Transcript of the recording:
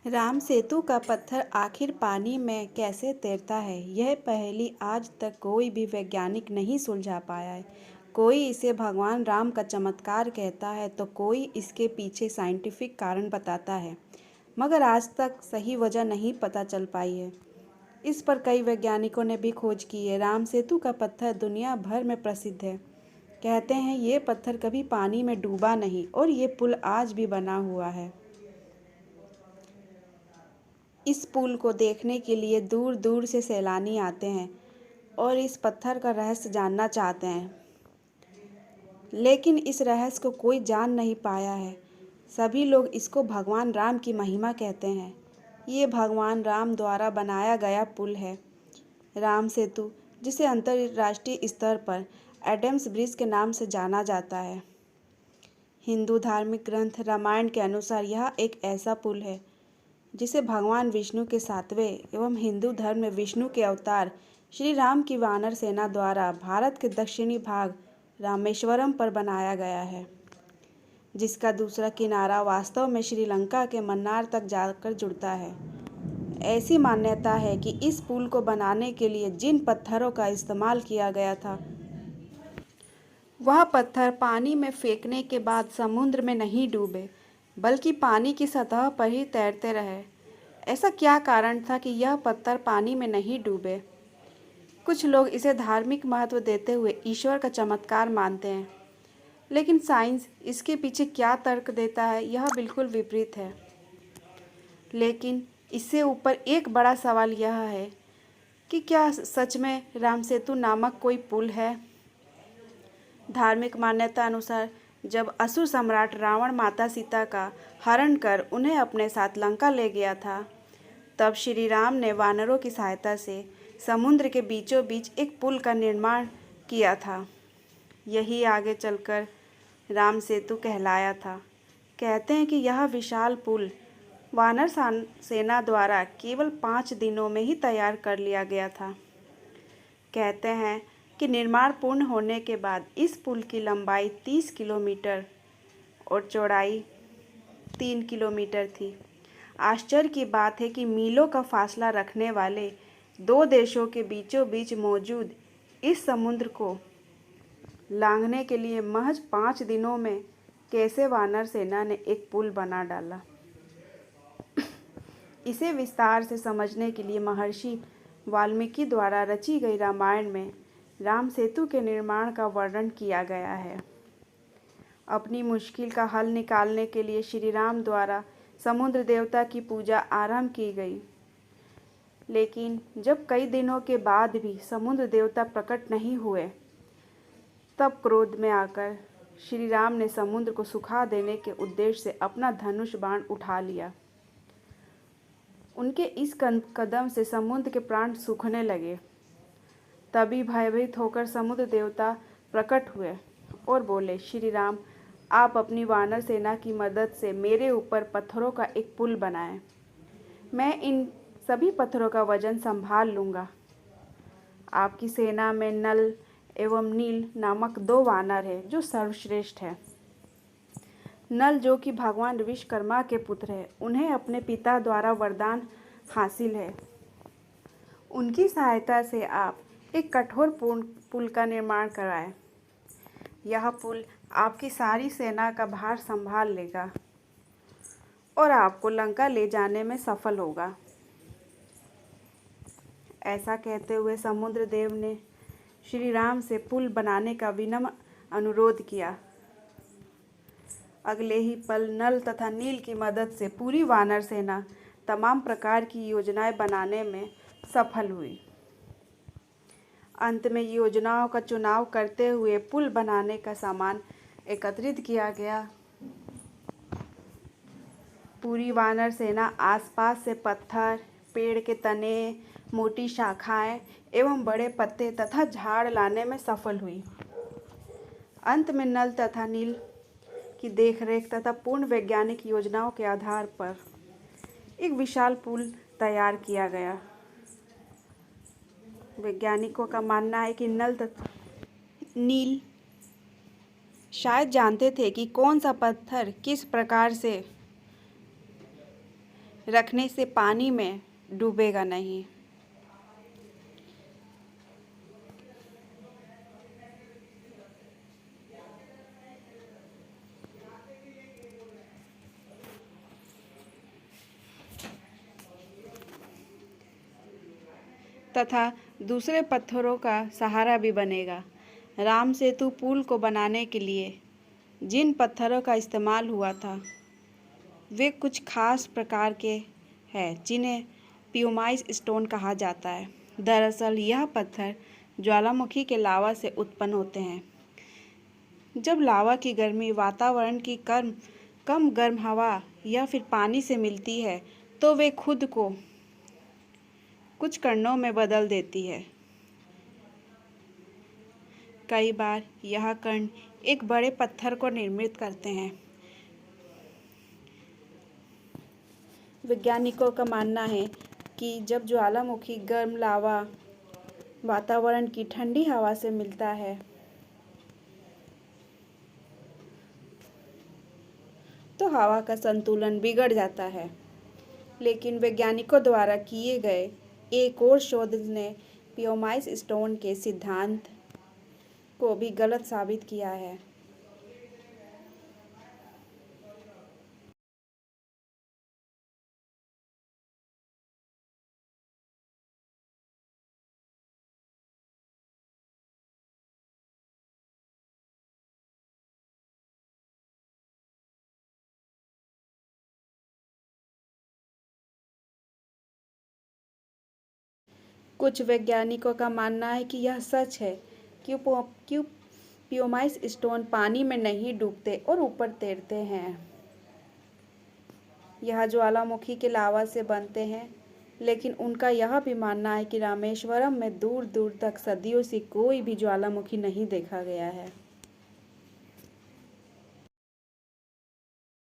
राम सेतु का पत्थर आखिर पानी में कैसे तैरता है, यह पहेली आज तक कोई भी वैज्ञानिक नहीं सुलझा पाया है। कोई इसे भगवान राम का चमत्कार कहता है तो कोई इसके पीछे साइंटिफिक कारण बताता है, मगर आज तक सही वजह नहीं पता चल पाई है। इस पर कई वैज्ञानिकों ने भी खोज की है। राम सेतु का पत्थर दुनिया भर में प्रसिद्ध है। कहते हैं ये पत्थर कभी पानी में डूबा नहीं और ये पुल आज भी बना हुआ है। इस पुल को देखने के लिए दूर दूर से सैलानी आते हैं और इस पत्थर का रहस्य जानना चाहते हैं, लेकिन इस रहस्य को कोई जान नहीं पाया है। सभी लोग इसको भगवान राम की महिमा कहते हैं। ये भगवान राम द्वारा बनाया गया पुल है। राम सेतु, जिसे अंतर्राष्ट्रीय स्तर पर एडम्स ब्रिज के नाम से जाना जाता है। हिंदू धार्मिक ग्रंथ रामायण के अनुसार यह एक ऐसा पुल है जिसे भगवान विष्णु के सातवें एवं हिंदू धर्म में विष्णु के अवतार श्री राम की वानर सेना द्वारा भारत के दक्षिणी भाग रामेश्वरम पर बनाया गया है, जिसका दूसरा किनारा वास्तव में श्रीलंका के मन्नार तक जाकर जुड़ता है। ऐसी मान्यता है कि इस पुल को बनाने के लिए जिन पत्थरों का इस्तेमाल किया गया था, वह पत्थर पानी में फेंकने के बाद समुद्र में नहीं डूबे, बल्कि पानी की सतह पर ही तैरते रहे। ऐसा क्या कारण था कि यह पत्थर पानी में नहीं डूबे? कुछ लोग इसे धार्मिक महत्व देते हुए ईश्वर का चमत्कार मानते हैं, लेकिन साइंस इसके पीछे क्या तर्क देता है, यह बिल्कुल विपरीत है। लेकिन इससे ऊपर एक बड़ा सवाल यह है कि क्या सच में राम सेतु नामक कोई पुल है? धार्मिक मान्यता अनुसार जब असुर सम्राट रावण माता सीता का हरण कर उन्हें अपने साथ लंका ले गया था, तब श्री राम ने वानरों की सहायता से समुद्र के बीचों बीच एक पुल का निर्माण किया था। यही आगे चलकर राम सेतु कहलाया था। कहते हैं कि यह विशाल पुल वानर सेना द्वारा केवल 5 दिनों में ही तैयार कर लिया गया था। कहते हैं कि निर्माण पूर्ण होने के बाद इस पुल की लंबाई 30 किलोमीटर और चौड़ाई 3 किलोमीटर थी। आश्चर्य की बात है कि मीलों का फासला रखने वाले दो देशों के बीचों बीच मौजूद इस समुद्र को लांघने के लिए महज 5 दिनों में कैसे वानर सेना ने एक पुल बना डाला। इसे विस्तार से समझने के लिए महर्षि वाल्मीकि द्वारा रची गई रामायण में राम सेतु के निर्माण का वर्णन किया गया है। अपनी मुश्किल का हल निकालने के लिए श्री राम द्वारा समुद्र देवता की पूजा आरंभ की गई, लेकिन जब कई दिनों के बाद भी समुद्र देवता प्रकट नहीं हुए, तब क्रोध में आकर श्री राम ने समुद्र को सुखा देने के उद्देश्य से अपना धनुष बाण उठा लिया। उनके इस कदम से समुद्र के प्राण सूखने लगे। तभी भयभीत होकर समुद्र देवता प्रकट हुए और बोले, श्री राम, आप अपनी वानर सेना की मदद से मेरे ऊपर पत्थरों का एक पुल बनाएं। मैं इन सभी पत्थरों का वजन संभाल लूँगा। आपकी सेना में नल एवं नील नामक 2 वानर हैं जो सर्वश्रेष्ठ है। नल, जो कि भगवान विश्वकर्मा के पुत्र है, उन्हें अपने पिता द्वारा वरदान हासिल है। उनकी सहायता से आप एक कठोर पुल का निर्माण कराएं। यह पुल आपकी सारी सेना का भार संभाल लेगा और आपको लंका ले जाने में सफल होगा। ऐसा कहते हुए समुद्र देव ने श्री राम से पुल बनाने का विनम्र अनुरोध किया। अगले ही पल नल तथा नील की मदद से पूरी वानर सेना तमाम प्रकार की योजनाएं बनाने में सफल हुई। अंत में योजनाओं का चुनाव करते हुए पुल बनाने का सामान एकत्रित किया गया। पूरी वानर सेना आसपास से पत्थर, पेड़ के तने, मोटी शाखाएं एवं बड़े पत्ते तथा झाड़ लाने में सफल हुई। अंत में नल तथा नील की देखरेख तथा पूर्ण वैज्ञानिक योजनाओं के आधार पर एक विशाल पुल तैयार किया गया। वैज्ञानिकों का मानना है कि नल तथा नील शायद जानते थे कि कौन सा पत्थर किस प्रकार से रखने से पानी में डूबेगा नहीं। तथा दूसरे पत्थरों का सहारा भी बनेगा। राम सेतु पुल को बनाने के लिए जिन पत्थरों का इस्तेमाल हुआ था वे कुछ खास प्रकार के हैं जिन्हें प्यूमाइस स्टोन कहा जाता है। दरअसल यह पत्थर ज्वालामुखी के लावा से उत्पन्न होते हैं। जब लावा की गर्मी वातावरण की कम गर्म हवा या फिर पानी से मिलती है तो वे खुद को कुछ कणों में बदल देती है। कई बार यह कण एक बड़े पत्थर को निर्मित करते हैं। वैज्ञानिकों का मानना है कि जब ज्वालामुखी गर्म लावा वातावरण की ठंडी हवा से मिलता है तो हवा का संतुलन बिगड़ जाता है। लेकिन वैज्ञानिकों द्वारा किए गए एक और शोध ने प्यूमाइस स्टोन के सिद्धांत को भी गलत साबित किया है। कुछ वैज्ञानिकों का मानना है कि यह सच है कि प्यूमाइस स्टोन पानी में नहीं डूबते और ऊपर तैरते हैं। यह ज्वालामुखी के लावा से बनते हैं, लेकिन उनका यह भी मानना है कि रामेश्वरम में दूर दूर तक सदियों से कोई भी ज्वालामुखी नहीं देखा गया है।